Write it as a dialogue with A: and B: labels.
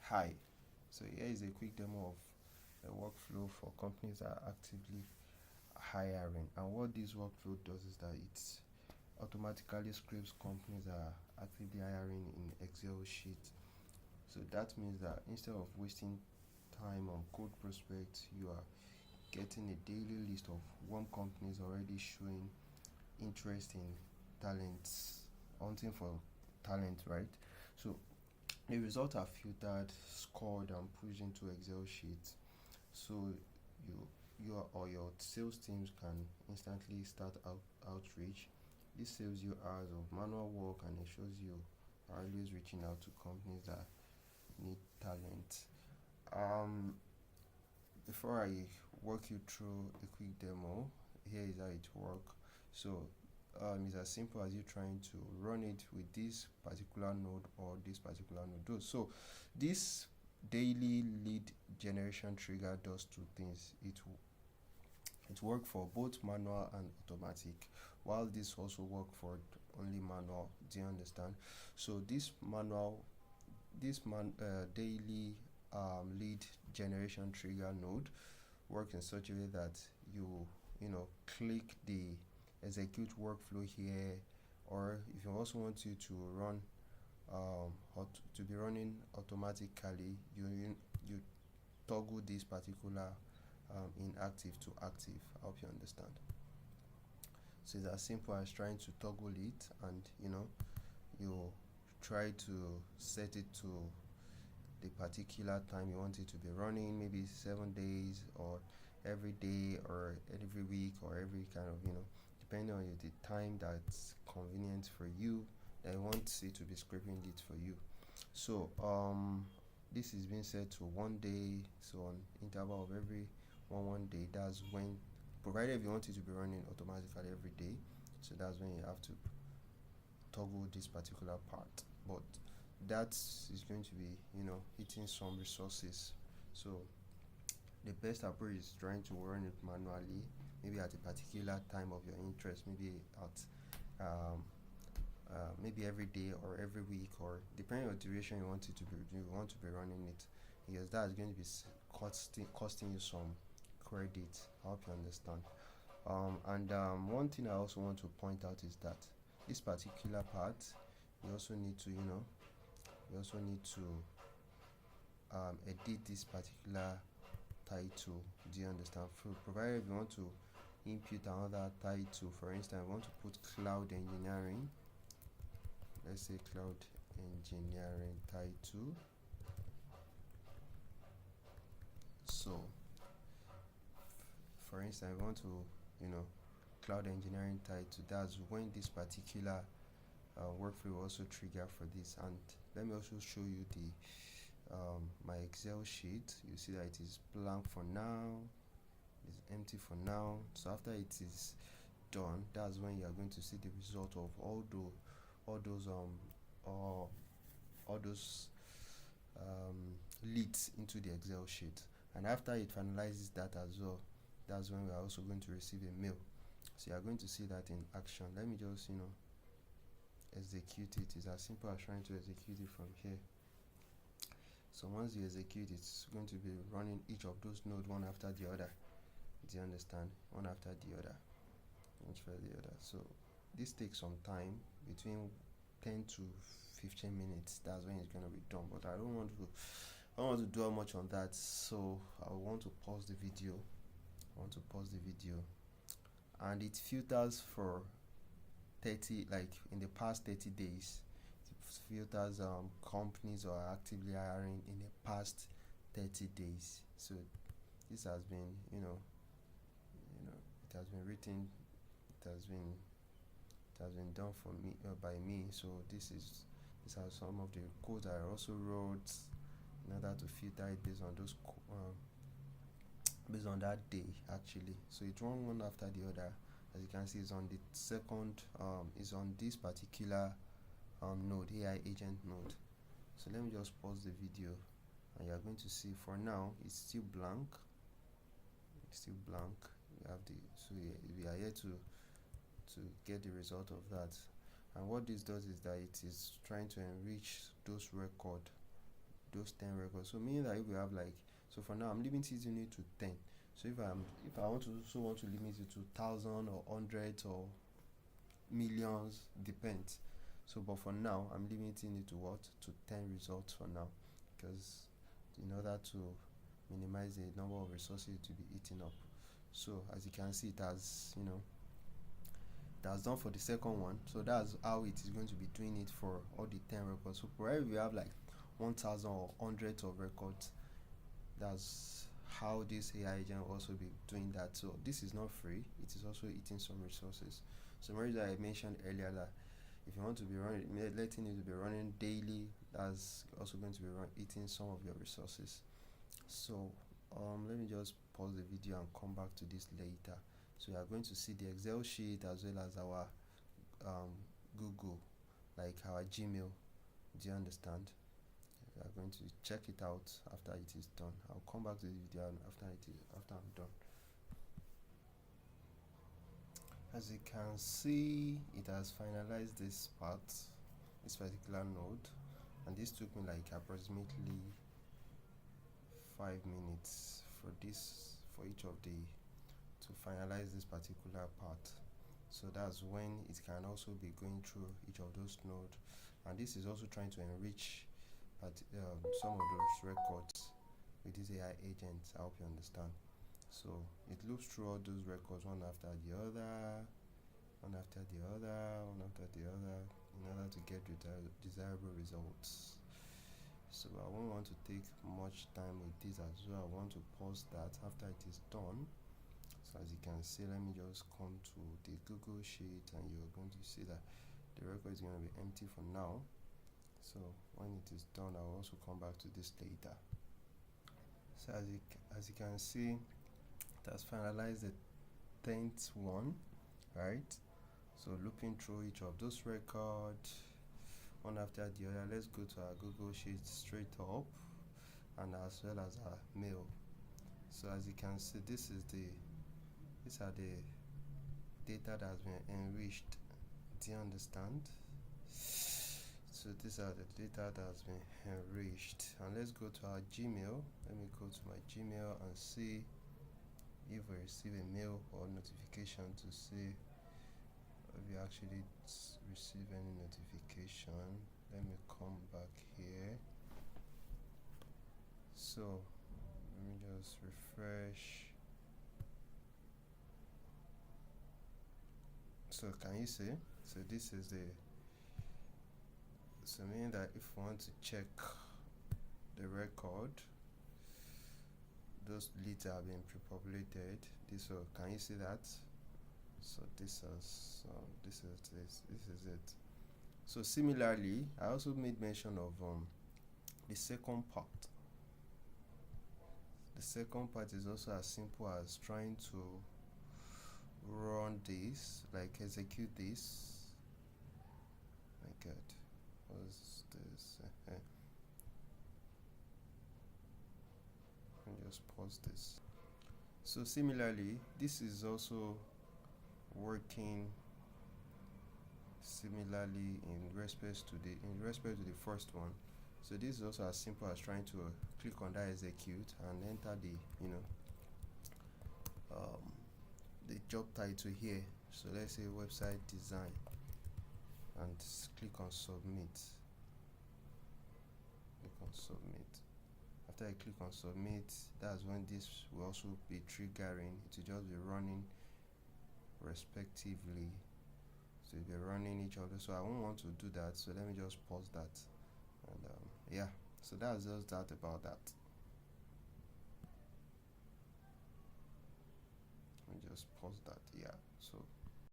A: Hi, so here is a quick demo of a workflow for companies that are actively hiring. And what this workflow does is that it automatically scrapes companies that are actively hiring in Excel sheet. So that means that instead of wasting time on cold prospects, you are getting a daily list of warm companies already showing interest in talents, hunting for talent, right? So the results are filtered, scored, and pushed into Excel sheets. So you or your sales teams can instantly start outreach. This saves you hours of manual work and ensures you are always reaching out to companies that need talent. Um, Before I walk you through a quick demo, here is how it works. So it's as simple as you trying to run it with this particular node or this particular node. So this daily lead generation trigger does two things. It works for both manual and automatic, while this also work for only manual. Do you understand? So this daily lead generation trigger node works in such a way that click the execute workflow here, or if you also want you to run to be running automatically, you toggle this particular inactive to active. I hope you understand. So it's as simple as trying to toggle it, and you try to set it to the particular time you want it to be running, maybe 7 days or every day or every week or every kind of depending on the time that's convenient for you, that you want it to be scraping it for you. So this is being set to 1 day, so on interval of every one day. That's when, provided if you want it to be running automatically every day, so that's when you have to toggle this particular part. But that is going to be hitting some resources. So the best approach is trying to run it manually, maybe at a particular time of your interest, maybe at maybe every day or every week, or depending on the duration you want it to be running it, because that's going to be costing you some credit. I hope you understand. And one thing I also want to point out is that this particular part, you also need to edit this particular title. Do you understand? Provided you want to input another title, for instance, I want to put cloud engineering. Let's say cloud engineering title. So for instance, I want to cloud engineering title. That's when this particular workflow will also trigger for this. And let me also show you the my Excel sheet. You see that it is blank for now, it's empty for now. So after it is done, that's when you are going to see the result of all those leads into the Excel sheet. And after it finalizes that as well, that's when we are also going to receive a mail. So you are going to see that in action. Let me just execute it. It's as simple as trying to execute it from here. So once you execute, it's going to be running each of those nodes one after the other. Do you understand? One after the other, so this takes some time, between 10 to 15 minutes. That's when it's going to be done, but I don't want to dwell much on that, so I want to pause the video. And it filters for 30, like in the past 30 days. It filters companies who are actively hiring in the past 30 days. So this has been it has been written, it has been done for me, by me. So these are some of the codes I also wrote in order to filter it based on those based on that day actually. So it runs one after the other. As you can see, it's on the second is on this particular node, AI agent node. So let me just pause the video, and you're going to see for now it's still blank. We have we are here to get the result of that. And what this does is that it is trying to enrich those those 10 records. So meaning that if we have like, so for now I'm limiting it to 10. So if I want to limit it to 1,000 or hundreds or millions, depends. So but for now I'm limiting it to what, to 10 results for now, because in order to minimize the number of resources to be eaten up. So as you can see, it has, that's done for the second one. So that's how it is going to be doing it for all the 10 records. So wherever we have like 1,000 or hundreds of records, that's how this AI agent will also be doing that. So this is not free, it is also eating some resources. So remember that I mentioned earlier that if you want to be letting it to be running daily, that's also going to be eating some of your resources. So let me just pause the video and come back to this later. So you are going to see the Excel sheet as well as our Google, like our Gmail. Do you understand? We are going to check it out after it is done. I'll come back to the video after I'm done. As you can see, it has finalized this part, this particular node, and this took me like approximately 5 minutes for each of the to finalize this particular part. So that's when it can also be going through each of those nodes, and this is also trying to enrich some of those records with these AI agents. I hope you understand. So it loops through all those records one after the other, in order to get desirable results. So I won't want to take much time with this as well. I want to pause that after it is done. So as you can see, let me just come to the Google sheet, and you're going to see that the record is going to be empty for now. So when it is done, I'll also come back to this later. So as you can see, it has finalized the 10th one, right? So looping through each of those records one after the other. Let's go to our Google sheet straight up, and as well as our mail. So as you can see, these are the data that has been enriched. Do you understand? So these are the data that has been enriched, and let's go to our Gmail. Let me go to my Gmail and see if we receive a mail or notification to see if we actually receive any notification. Let me come back here. So let me just refresh. So can you see? So this is so meaning that if we want to check the record, those leads have been pre-populated. Can you see that? So this is it. So similarly, I also made mention of the second part. The second part is also as simple as trying to run this, like execute this. My God, what's this? Let me just pause this. So similarly, this is also working similarly in respect to the first one. So this is also as simple as trying to click on that execute and enter the job title here. So let's say website design, and click on submit. After I click on submit, that's when this will also be triggering. It will just be running respectively. So if you're running each other, so I won't want to do that, so let me just pause that. And yeah, so that's just that about that. Let me just pause that. Yeah, so